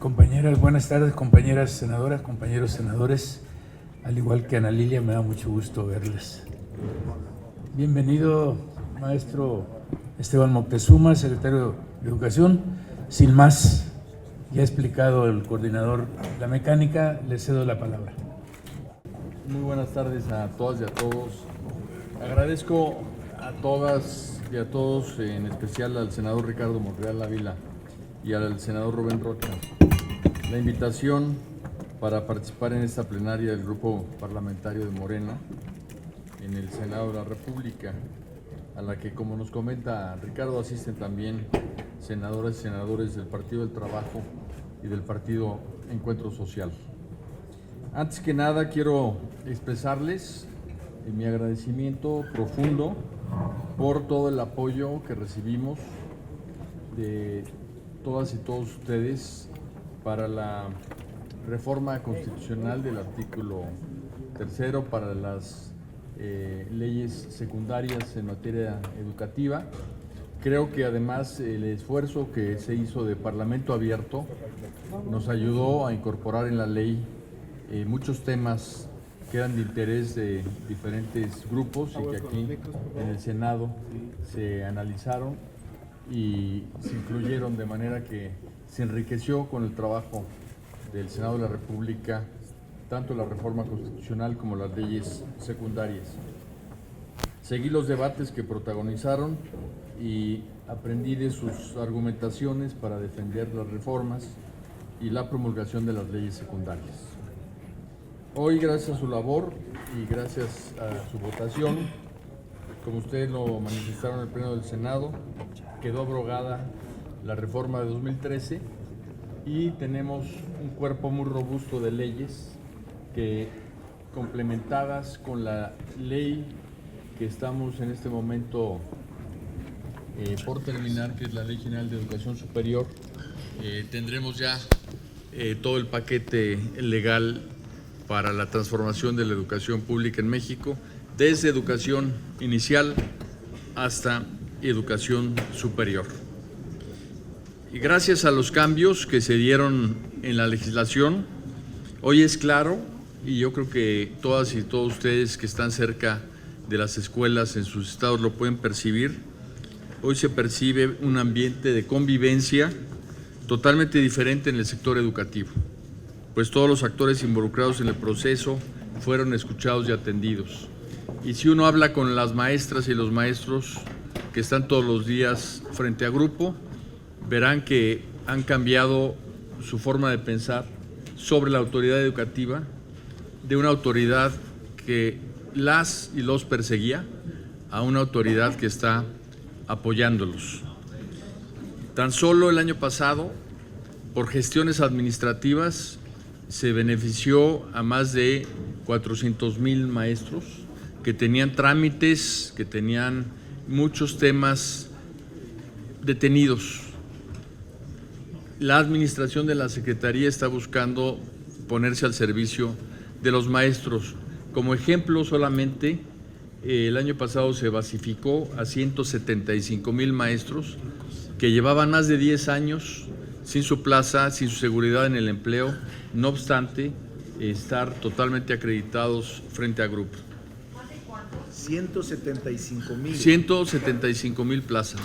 Compañeras, buenas tardes, compañeras senadoras, compañeros senadores, al igual que Ana Lilia, me da mucho gusto verles. Bienvenido, maestro Esteban Moctezuma, secretario de Educación. Sin más, ya ha explicado el coordinador la mecánica, le cedo la palabra. Muy buenas tardes a todas y a todos. Agradezco a todas y a todos, en especial al senador Ricardo Monreal Ávila y al senador Rubén Rocha, la invitación para participar en esta plenaria del Grupo Parlamentario de Morena en el Senado de la República, a la que, como nos comenta Ricardo, asisten también senadoras y senadores del Partido del Trabajo y del Partido Encuentro Social. Antes que nada, quiero expresarles mi agradecimiento profundo por todo el apoyo que recibimos de todas y todos ustedes para la reforma constitucional del artículo 3 para las leyes secundarias en materia educativa. Creo que además el esfuerzo que se hizo de Parlamento Abierto nos ayudó a incorporar en la ley muchos temas que eran de interés de diferentes grupos y que aquí en el Senado se analizaron y se incluyeron, de manera que se enriqueció con el trabajo del Senado de la República tanto la reforma constitucional como las leyes secundarias. Seguí los debates que protagonizaron y aprendí de sus argumentaciones para defender las reformas y la promulgación de las leyes secundarias. Hoy, gracias a su labor y gracias a su votación, como ustedes lo manifestaron en el Pleno del Senado, quedó abrogada la reforma de 2013 y tenemos un cuerpo muy robusto de leyes que, complementadas con la ley que estamos en este momento por terminar, que es la Ley General de Educación Superior, tendremos ya todo el paquete legal para la transformación de la educación pública en México, desde educación inicial hasta educación superior. Y gracias a los cambios que se dieron en la legislación, hoy es claro, y yo creo que todas y todos ustedes que están cerca de las escuelas en sus estados lo pueden percibir, hoy se percibe un ambiente de convivencia totalmente diferente en el sector educativo, pues todos los actores involucrados en el proceso fueron escuchados y atendidos. Y si uno habla con las maestras y los maestros que están todos los días frente a grupo, verán que han cambiado su forma de pensar sobre la autoridad educativa, de una autoridad que las y los perseguía a una autoridad que está apoyándolos. Tan solo el año pasado, por gestiones administrativas, se benefició a más de 400,000 maestros que tenían trámites, que tenían muchos temas detenidos. La administración de la Secretaría está buscando ponerse al servicio de los maestros. Como ejemplo, solamente el año pasado se basificó a 175,000 maestros que llevaban más de 10 años sin su plaza, sin su seguridad en el empleo, no obstante estar totalmente acreditados frente a grupo. 175,000. 175,000 plazas.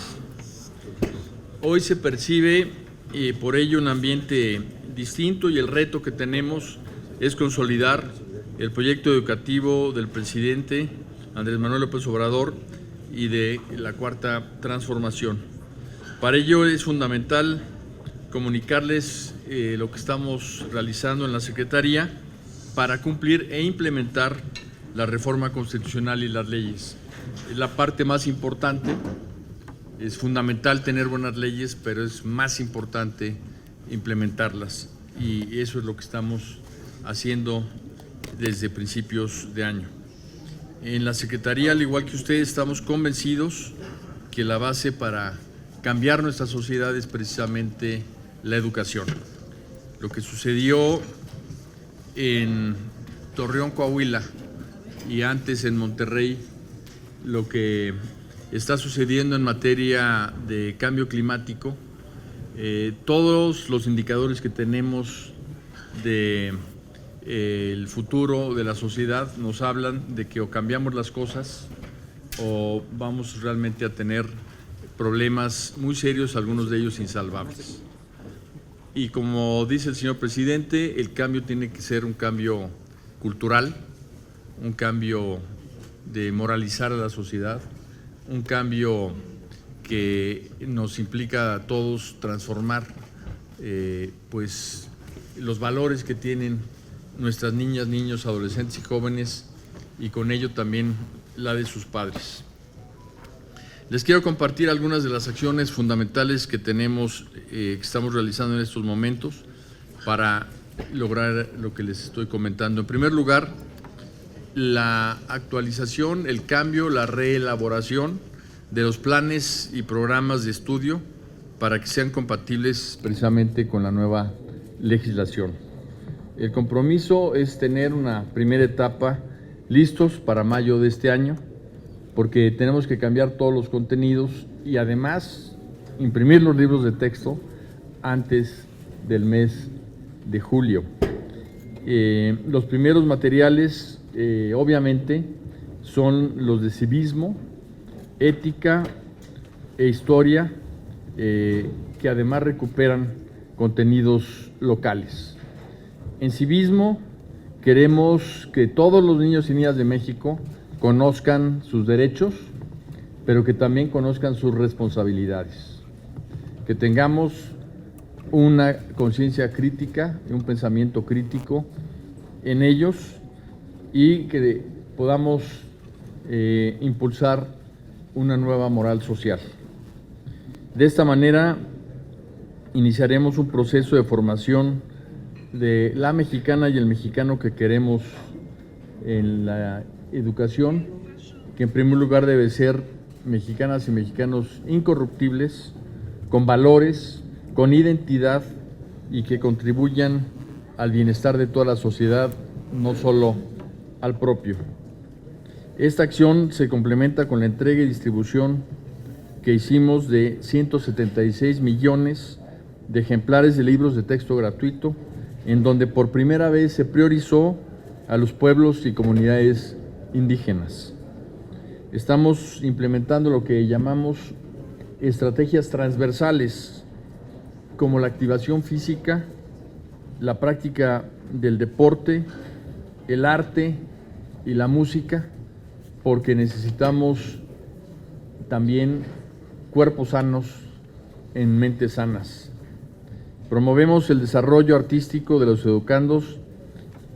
Hoy se percibe por ello un ambiente distinto y el reto que tenemos es consolidar el proyecto educativo del presidente Andrés Manuel López Obrador y de la Cuarta Transformación. Para ello es fundamental comunicarles lo que estamos realizando en la Secretaría para cumplir e implementar la reforma constitucional y las leyes. Es la parte más importante. Es fundamental tener buenas leyes, pero es más importante implementarlas. Y eso es lo que estamos haciendo desde principios de año. En la Secretaría, al igual que ustedes, estamos convencidos que la base para cambiar nuestra sociedad es precisamente la educación. Lo que sucedió en Torreón, Coahuila, y antes en Monterrey, lo que está sucediendo en materia de cambio climático, Todos los indicadores que tenemos de el futuro de la sociedad nos hablan de que o cambiamos las cosas o vamos realmente a tener problemas muy serios, algunos de ellos insalvables. Y como dice el señor presidente, el cambio tiene que ser un cambio cultural, un cambio de moralizar a la sociedad, un cambio que nos implica a todos transformar pues los valores que tienen nuestras niñas, niños, adolescentes y jóvenes, y con ello también la de sus padres. Les quiero compartir algunas de las acciones fundamentales que tenemos, que estamos realizando en estos momentos para lograr lo que les estoy comentando. En primer lugar, la actualización, el cambio, la reelaboración de los planes y programas de estudio para que sean compatibles precisamente con la nueva legislación. El compromiso es tener una primera etapa listos para mayo de este año, porque tenemos que cambiar todos los contenidos y además imprimir los libros de texto antes del mes de julio. Los primeros materiales, obviamente, son los de civismo, ética e historia, que además recuperan contenidos locales. En civismo queremos que todos los niños y niñas de México conozcan sus derechos, pero que también conozcan sus responsabilidades, que tengamos una conciencia crítica y un pensamiento crítico en ellos y que podamos impulsar una nueva moral social. De esta manera iniciaremos un proceso de formación de la mexicana y el mexicano que queremos en la educación, que en primer lugar debe ser mexicanas y mexicanos incorruptibles, con valores, con identidad y que contribuyan al bienestar de toda la sociedad, no solo al propio. Esta acción se complementa con la entrega y distribución que hicimos de 176 millones de ejemplares de libros de texto gratuito, en donde por primera vez se priorizó a los pueblos y comunidades indígenas. Estamos implementando lo que llamamos estrategias transversales, como la activación física, la práctica del deporte, el arte y la música, porque necesitamos también cuerpos sanos en mentes sanas. Promovemos el desarrollo artístico de los educandos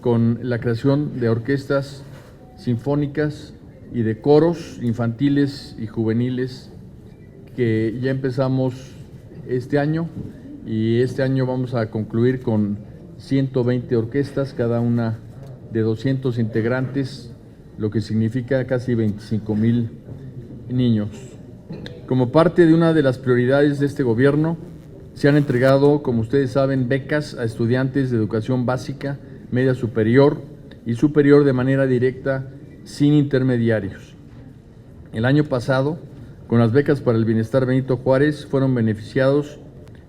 con la creación de orquestas sinfónicas y de coros infantiles y juveniles que ya empezamos este año, y este año vamos a concluir con 120 orquestas, cada una de 200 integrantes, lo que significa casi 25,000 niños. Como parte de una de las prioridades de este gobierno, se han entregado, como ustedes saben, becas a estudiantes de educación básica, media superior y superior de manera directa, sin intermediarios. El año pasado, con las becas para el bienestar Benito Juárez, fueron beneficiados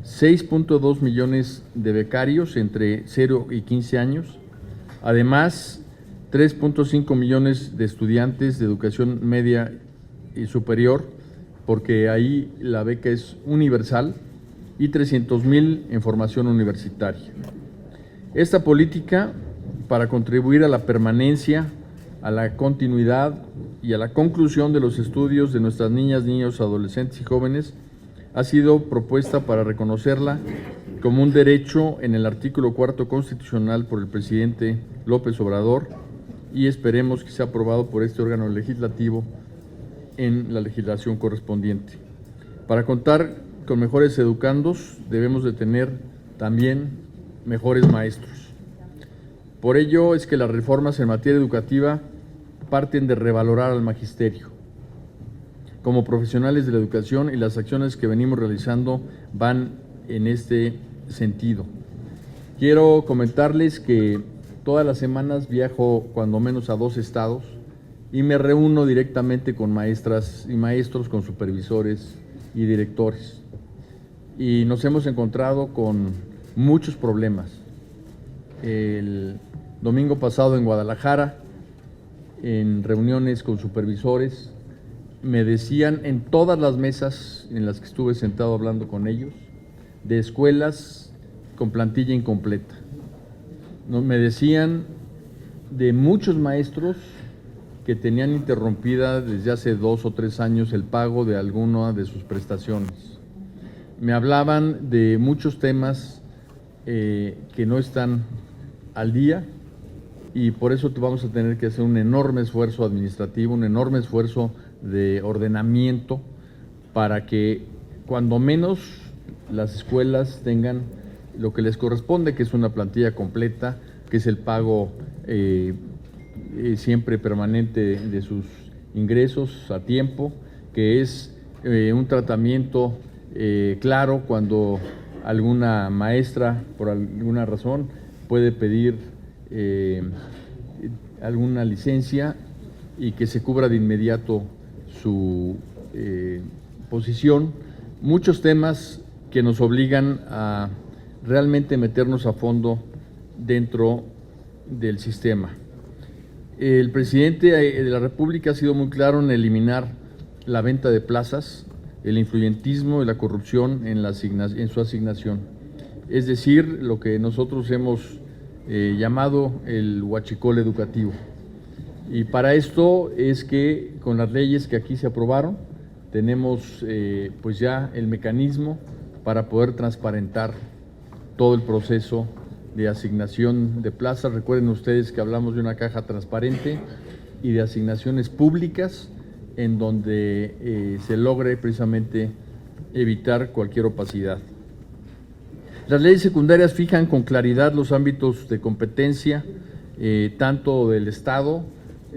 6.2 millones de becarios entre 0 y 15 años. Además, 3.5 millones de estudiantes de educación media y superior, porque ahí la beca es universal, y 300,000 en formación universitaria. Esta política, para contribuir a la permanencia, a la continuidad y a la conclusión de los estudios de nuestras niñas, niños, adolescentes y jóvenes, ha sido propuesta para reconocerla como un derecho en el artículo 4 constitucional por el presidente López Obrador, y esperemos que sea aprobado por este órgano legislativo en la legislación correspondiente. Para contar con mejores educandos debemos de tener también mejores maestros. Por ello es que las reformas en materia educativa parten de revalorar al magisterio como profesionales de la educación, y las acciones que venimos realizando van en este sentido. Quiero comentarles que todas las semanas viajo cuando menos a 2 estados y me reúno directamente con maestras y maestros, con supervisores y directores. y nos hemos encontrado con muchos problemas. El domingo pasado en Guadalajara, en reuniones con supervisores, me decían en todas las mesas en las que estuve sentado hablando con ellos, de escuelas con plantilla incompleta. Me decían de muchos maestros que tenían interrumpida desde hace 2 o 3 años el pago de alguna de sus prestaciones. Me hablaban de muchos temas que no están al día, y por eso vamos a tener que hacer un enorme esfuerzo administrativo, un enorme esfuerzo de ordenamiento para que cuando menos las escuelas tengan lo que les corresponde, que es una plantilla completa, que es el pago siempre permanente de sus ingresos a tiempo, que es un tratamiento claro cuando alguna maestra, por alguna razón, puede pedir alguna licencia y que se cubra de inmediato su posición. Muchos temas que nos obligan a realmente meternos a fondo dentro del sistema. El presidente de la República ha sido muy claro en eliminar la venta de plazas, el influyentismo y la corrupción en su asignación. Es decir, lo que nosotros hemos llamado el huachicol educativo. Y para esto es que con las leyes que aquí se aprobaron, tenemos pues ya el mecanismo para poder transparentar todo el proceso de asignación de plazas. Recuerden ustedes que hablamos de una caja transparente y de asignaciones públicas en donde se logre precisamente evitar cualquier opacidad. Las leyes secundarias fijan con claridad los ámbitos de competencia, tanto del Estado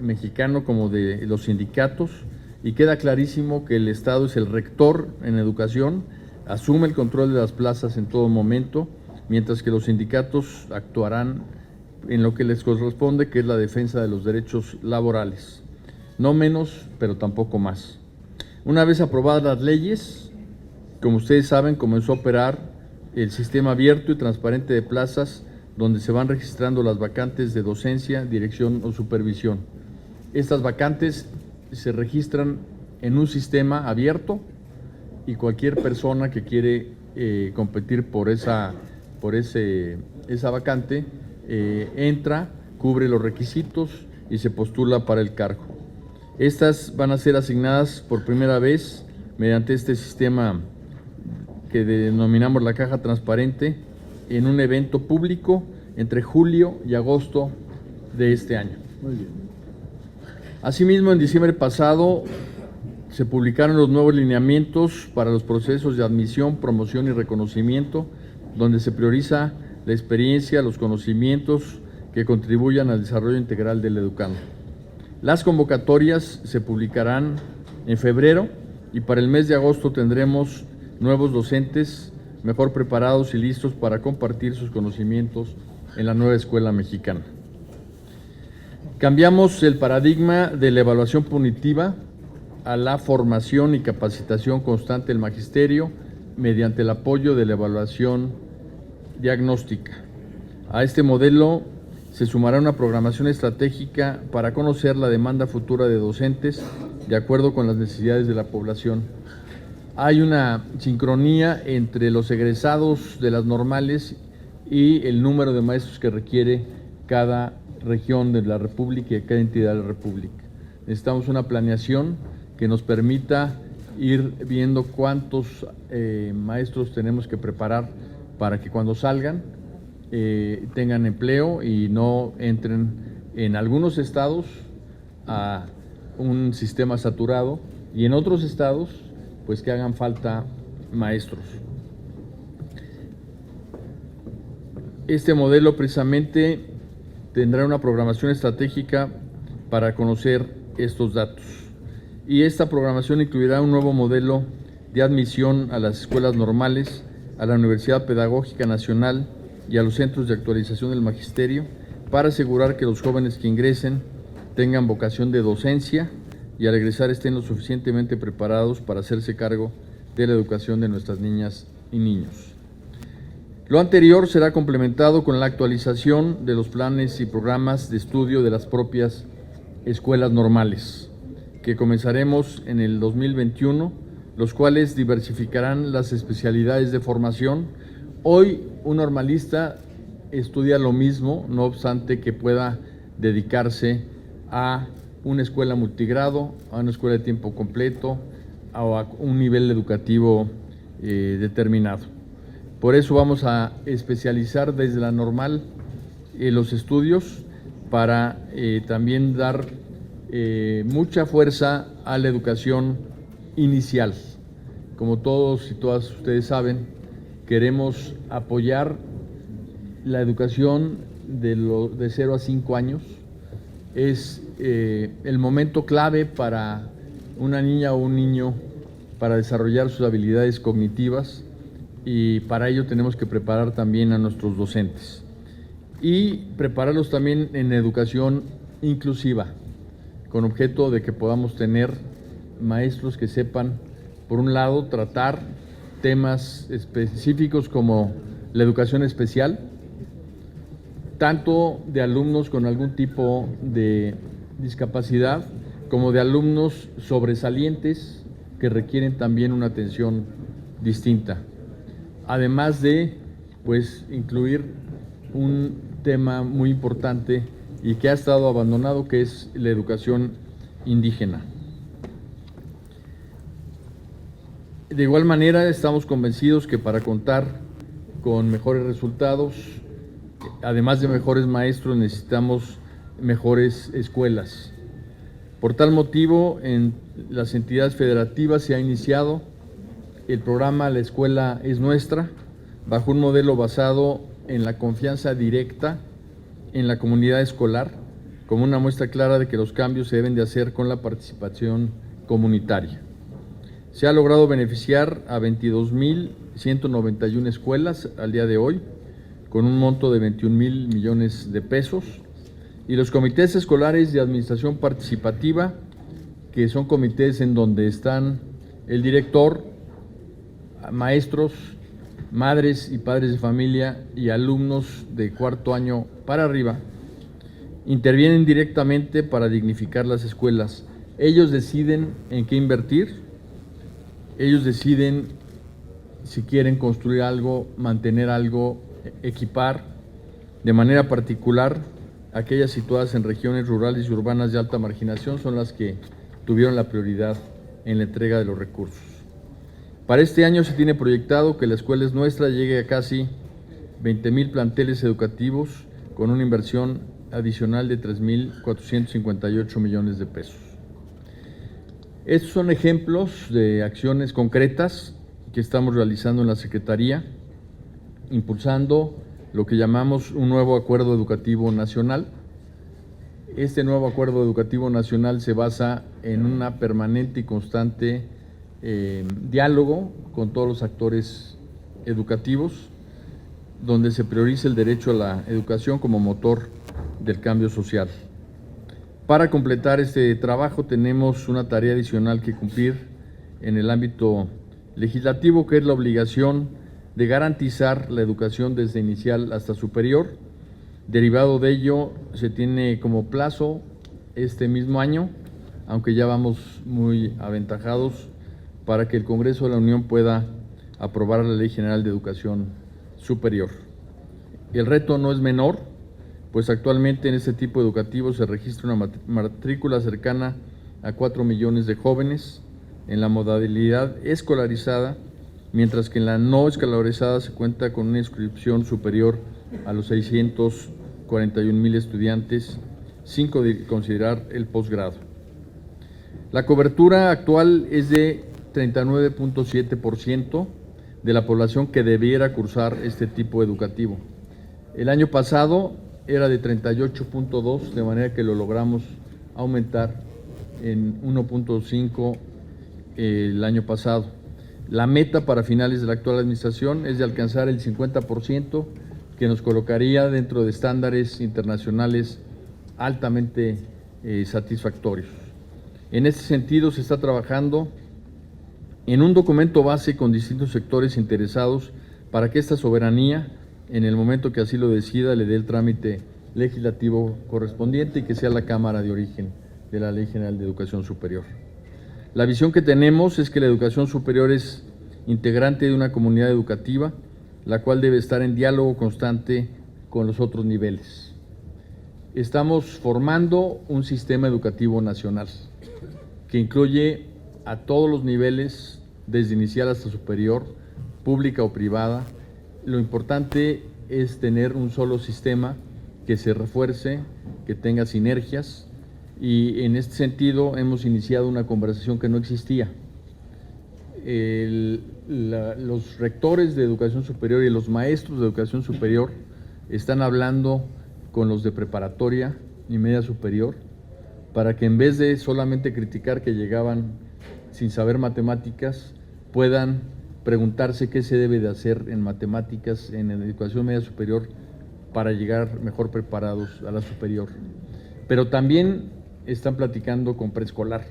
mexicano como de los sindicatos, y queda clarísimo que el Estado es el rector en educación, asume el control de las plazas en todo momento, mientras que los sindicatos actuarán en lo que les corresponde, que es la defensa de los derechos laborales. No menos, pero tampoco más. Una vez aprobadas las leyes, como ustedes saben, comenzó a operar el sistema abierto y transparente de plazas, donde se van registrando las vacantes de docencia, dirección o supervisión. Estas vacantes se registran en un sistema abierto y cualquier persona que quiere competir por esa vacante entra, cubre los requisitos y se postula para el cargo. Estas van a ser asignadas por primera vez mediante este sistema que denominamos la caja transparente en un evento público entre julio y agosto de este año. Muy bien. Asimismo, en diciembre pasado se publicaron los nuevos lineamientos para los procesos de admisión, promoción y reconocimiento, donde se prioriza la experiencia, los conocimientos que contribuyan al desarrollo integral del educando. Las convocatorias se publicarán en febrero y para el mes de agosto tendremos nuevos docentes mejor preparados y listos para compartir sus conocimientos en la nueva escuela mexicana. Cambiamos el paradigma de la evaluación punitiva a la formación y capacitación constante del magisterio mediante el apoyo de la evaluación diagnóstica. A este modelo se sumará una programación estratégica para conocer la demanda futura de docentes de acuerdo con las necesidades de la población. Hay una sincronía entre los egresados de las normales y el número de maestros que requiere cada región de la República y cada entidad de la República. Necesitamos una planeación que nos permita ir viendo cuántos maestros tenemos que preparar para que cuando salgan tengan empleo y no entren en algunos estados a un sistema saturado y en otros estados pues que hagan falta maestros. Este modelo precisamente tendrá una programación estratégica para conocer estos datos. Y esta programación incluirá un nuevo modelo de admisión a las escuelas normales, a la Universidad Pedagógica Nacional y a los centros de actualización del magisterio para asegurar que los jóvenes que ingresen tengan vocación de docencia y al egresar estén lo suficientemente preparados para hacerse cargo de la educación de nuestras niñas y niños. Lo anterior será complementado con la actualización de los planes y programas de estudio de las propias escuelas normales, que comenzaremos en el 2021, los cuales diversificarán las especialidades de formación. Hoy un normalista estudia lo mismo, no obstante que pueda dedicarse a una escuela multigrado, a una escuela de tiempo completo, o a un nivel educativo determinado. Por eso vamos a especializar desde la normal los estudios para también dar mucha fuerza a la educación inicial. Como todos y todas ustedes saben, queremos apoyar la educación de 0 a 5 años. Es el momento clave para una niña o un niño para desarrollar sus habilidades cognitivas, y para ello tenemos que preparar también a nuestros docentes y prepararlos también en educación inclusiva, con objeto de que podamos tener maestros que sepan, por un lado, tratar temas específicos como la educación especial, tanto de alumnos con algún tipo de discapacidad como de alumnos sobresalientes que requieren también una atención distinta. Además de, pues, incluir un tema muy importante y que ha estado abandonado, que es la educación indígena. De igual manera, estamos convencidos que para contar con mejores resultados, además de mejores maestros, necesitamos mejores escuelas. Por tal motivo, en las entidades federativas se ha iniciado el programa La Escuela es Nuestra, bajo un modelo basado en la confianza directa en la comunidad escolar, como una muestra clara de que los cambios se deben de hacer con la participación comunitaria. Se ha logrado beneficiar a 22,191 escuelas al día de hoy, con un monto de 21,000 millones de pesos, y los comités escolares de administración participativa, que son comités en donde están el director, maestros, madres y padres de familia y alumnos de cuarto año para arriba, intervienen directamente para dignificar las escuelas. Ellos deciden en qué invertir, ellos deciden si quieren construir algo, mantener algo, equipar, de manera particular, aquellas situadas en regiones rurales y urbanas de alta marginación son las que tuvieron la prioridad en la entrega de los recursos. Para este año se tiene proyectado que La Escuela es Nuestra llegue a casi 20,000 planteles educativos con una inversión adicional de 3,458 millones de pesos. Estos son ejemplos de acciones concretas que estamos realizando en la Secretaría, impulsando lo que llamamos un nuevo acuerdo educativo nacional. Este nuevo acuerdo educativo nacional se basa en una permanente y constante diálogo con todos los actores educativos, donde se prioriza el derecho a la educación como motor del cambio social. Para completar este trabajo tenemos una tarea adicional que cumplir en el ámbito legislativo, que es la obligación de garantizar la educación desde inicial hasta superior. Derivado de ello, se tiene como plazo este mismo año, aunque ya vamos muy aventajados, para que el Congreso de la Unión pueda aprobar la Ley General de Educación Superior. El reto no es menor, pues actualmente en este tipo educativo se registra una matrícula cercana a 4 millones de jóvenes en la modalidad escolarizada, mientras que en la no escolarizada se cuenta con una inscripción superior a los 641,000 estudiantes, sin considerar el posgrado. La cobertura actual es de 39,7% de la población que debiera cursar este tipo educativo. El año pasado era de 38,2%, de manera que lo logramos aumentar en 1,5% el año pasado. La meta para finales de la actual administración es de alcanzar el 50%, que nos colocaría dentro de estándares internacionales altamente satisfactorios. En este sentido se está trabajando en un documento base con distintos sectores interesados para que esta soberanía, en el momento que así lo decida, le dé el trámite legislativo correspondiente y que sea la Cámara de origen de la Ley General de Educación Superior. La visión que tenemos es que la educación superior es integrante de una comunidad educativa, la cual debe estar en diálogo constante con los otros niveles. Estamos formando un sistema educativo nacional que incluye a todos los niveles, desde inicial hasta superior, pública o privada. Lo importante es tener un solo sistema que se refuerce, que tenga sinergias, y en este sentido hemos iniciado una conversación que no existía. Los rectores de educación superior y los maestros de educación superior están hablando con los de preparatoria y media superior para que, en vez de solamente criticar que llegaban sin saber matemáticas, puedan preguntarse qué se debe de hacer en matemáticas en la educación media superior para llegar mejor preparados a la superior. Pero también están platicando con preescolar,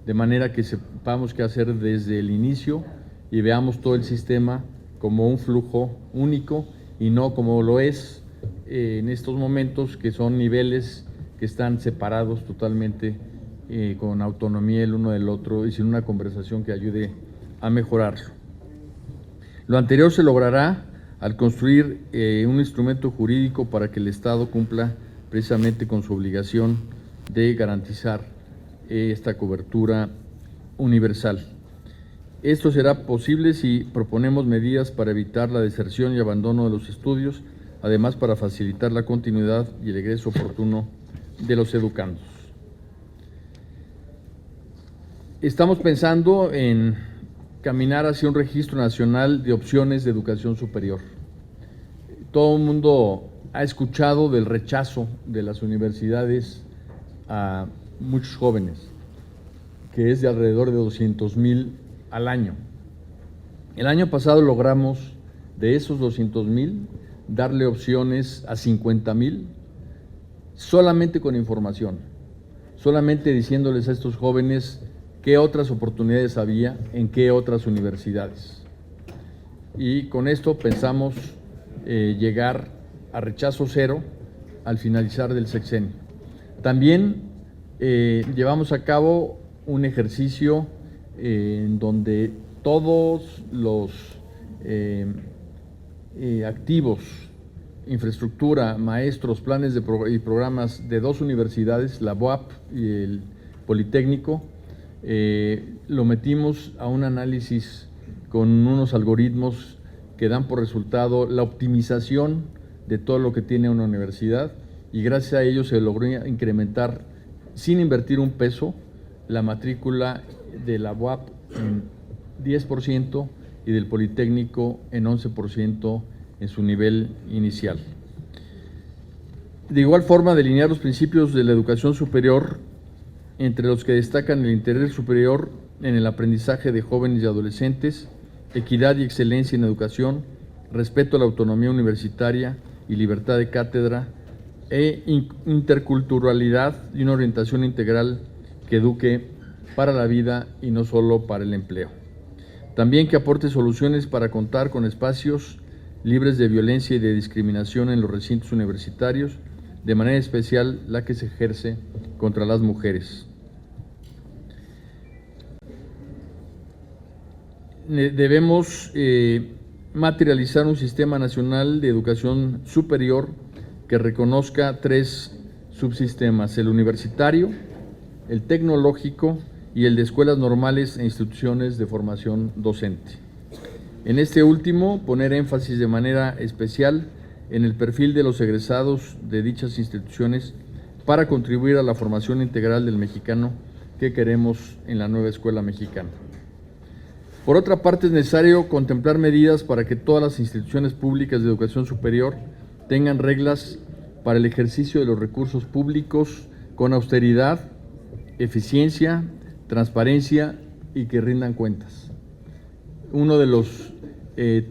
de manera que sepamos qué hacer desde el inicio y veamos todo el sistema como un flujo único y no como lo es en estos momentos, que son niveles que están separados totalmente, con autonomía el uno del otro y sin una conversación que ayude a mejorarlo. Lo anterior se logrará al construir un instrumento jurídico para que el Estado cumpla precisamente con su obligación de garantizar esta cobertura universal. Esto será posible si proponemos medidas para evitar la deserción y abandono de los estudios, además para facilitar la continuidad y el egreso oportuno de los educandos. Estamos pensando en caminar hacia un registro nacional de opciones de educación superior. Todo el mundo ha escuchado del rechazo de las universidades a muchos jóvenes, que es de alrededor de 200,000 al año. El año pasado logramos, de esos 200,000, darle opciones a 50,000, solamente con información, solamente diciéndoles a estos jóvenes qué otras oportunidades había, en qué otras universidades. Y con esto pensamos llegar a rechazo cero al finalizar del sexenio. También llevamos a cabo un ejercicio en donde todos los activos, infraestructura, maestros, planes y programas de dos universidades, la UAP y el Politécnico, lo metimos a un análisis con unos algoritmos que dan por resultado la optimización de todo lo que tiene una universidad, y gracias a ello se logró incrementar, sin invertir un peso, la matrícula de la UAP en 10% y del Politécnico en 11% en su nivel inicial. De igual forma, delinear los principios de la educación superior, entre los que destacan el interés superior en el aprendizaje de jóvenes y adolescentes, equidad y excelencia en educación, respeto a la autonomía universitaria y libertad de cátedra, e interculturalidad y una orientación integral que eduque para la vida y no solo para el empleo. También que aporte soluciones para contar con espacios libres de violencia y de discriminación en los recintos universitarios, de manera especial la que se ejerce contra las mujeres. Debemos materializar un sistema nacional de educación superior que reconozca tres subsistemas: el universitario, el tecnológico y el de escuelas normales e instituciones de formación docente. En este último, poner énfasis de manera especial en el perfil de los egresados de dichas instituciones para contribuir a la formación integral del mexicano que queremos en la nueva escuela mexicana. Por otra parte, es necesario contemplar medidas para que todas las instituciones públicas de educación superior tengan reglas para el ejercicio de los recursos públicos con austeridad, eficiencia, transparencia y que rindan cuentas. Uno de los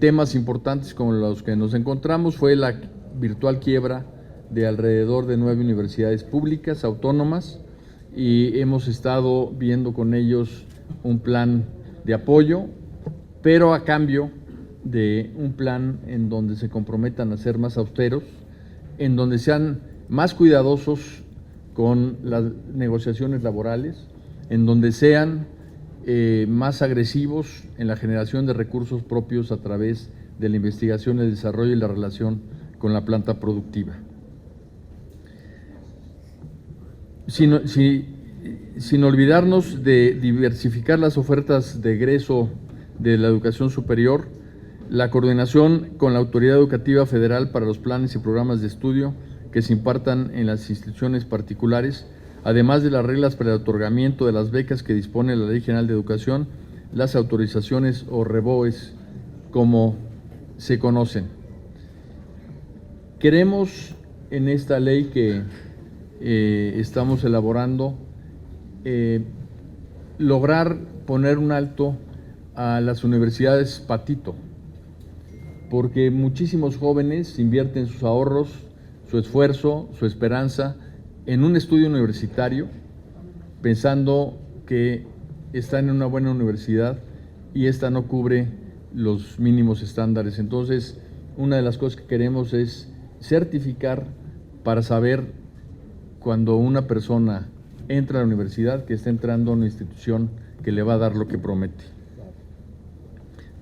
temas importantes con los que nos encontramos fue la virtual quiebra de alrededor de 9 universidades públicas autónomas, y hemos estado viendo con ellos un plan de apoyo, pero a cambio de un plan en donde se comprometan a ser más austeros, en donde sean más cuidadosos con las negociaciones laborales, en donde sean más agresivos en la generación de recursos propios a través de la investigación, el desarrollo y la relación con la planta productiva. Sin olvidarnos de diversificar las ofertas de egreso de la educación superior, la coordinación con la Autoridad Educativa Federal para los planes y programas de estudio que se impartan en las instituciones particulares, además de las reglas para el otorgamiento de las becas que dispone la Ley General de Educación, las autorizaciones o REBOEs, como se conocen. Queremos en esta ley que estamos elaborando lograr poner un alto a las universidades patito, porque muchísimos jóvenes invierten sus ahorros, su esfuerzo, su esperanza en un estudio universitario, pensando que están en una buena universidad y esta no cubre los mínimos estándares. Entonces, una de las cosas que queremos es certificar para saber cuando una persona entra a la universidad que está entrando a una institución que le va a dar lo que promete.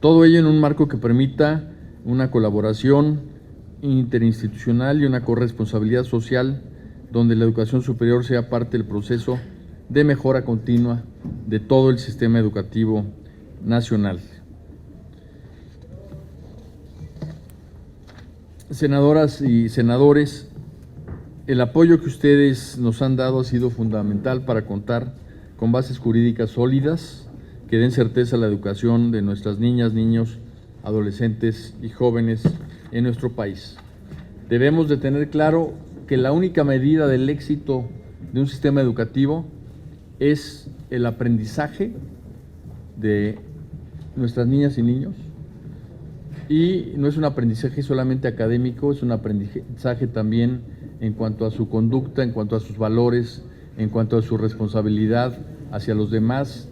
Todo ello en un marco que permita una colaboración interinstitucional y una corresponsabilidad social donde la educación superior sea parte del proceso de mejora continua de todo el sistema educativo nacional. Senadoras y senadores, el apoyo que ustedes nos han dado ha sido fundamental para contar con bases jurídicas sólidas que den certeza a la educación de nuestras niñas, niños, adolescentes y jóvenes en nuestro país. Debemos de tener claro que la única medida del éxito de un sistema educativo es el aprendizaje de nuestras niñas y niños, y no es un aprendizaje solamente académico, es un aprendizaje también en cuanto a su conducta, en cuanto a sus valores, en cuanto a su responsabilidad hacia los demás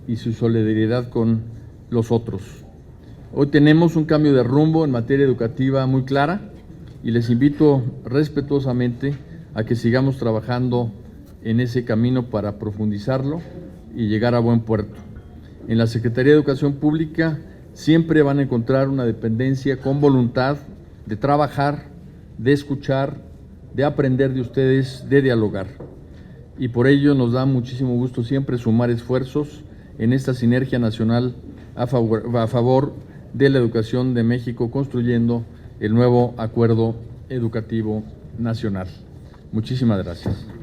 y su solidaridad con los otros. Hoy tenemos un cambio de rumbo en materia educativa muy clara y les invito respetuosamente a que sigamos trabajando en ese camino para profundizarlo y llegar a buen puerto. En la Secretaría de Educación Pública siempre van a encontrar una dependencia con voluntad de trabajar, de escuchar, de aprender de ustedes, de dialogar. Y por ello nos da muchísimo gusto siempre sumar esfuerzos en esta sinergia nacional a favor de la educación de México, construyendo el nuevo Acuerdo Educativo Nacional. Muchísimas gracias.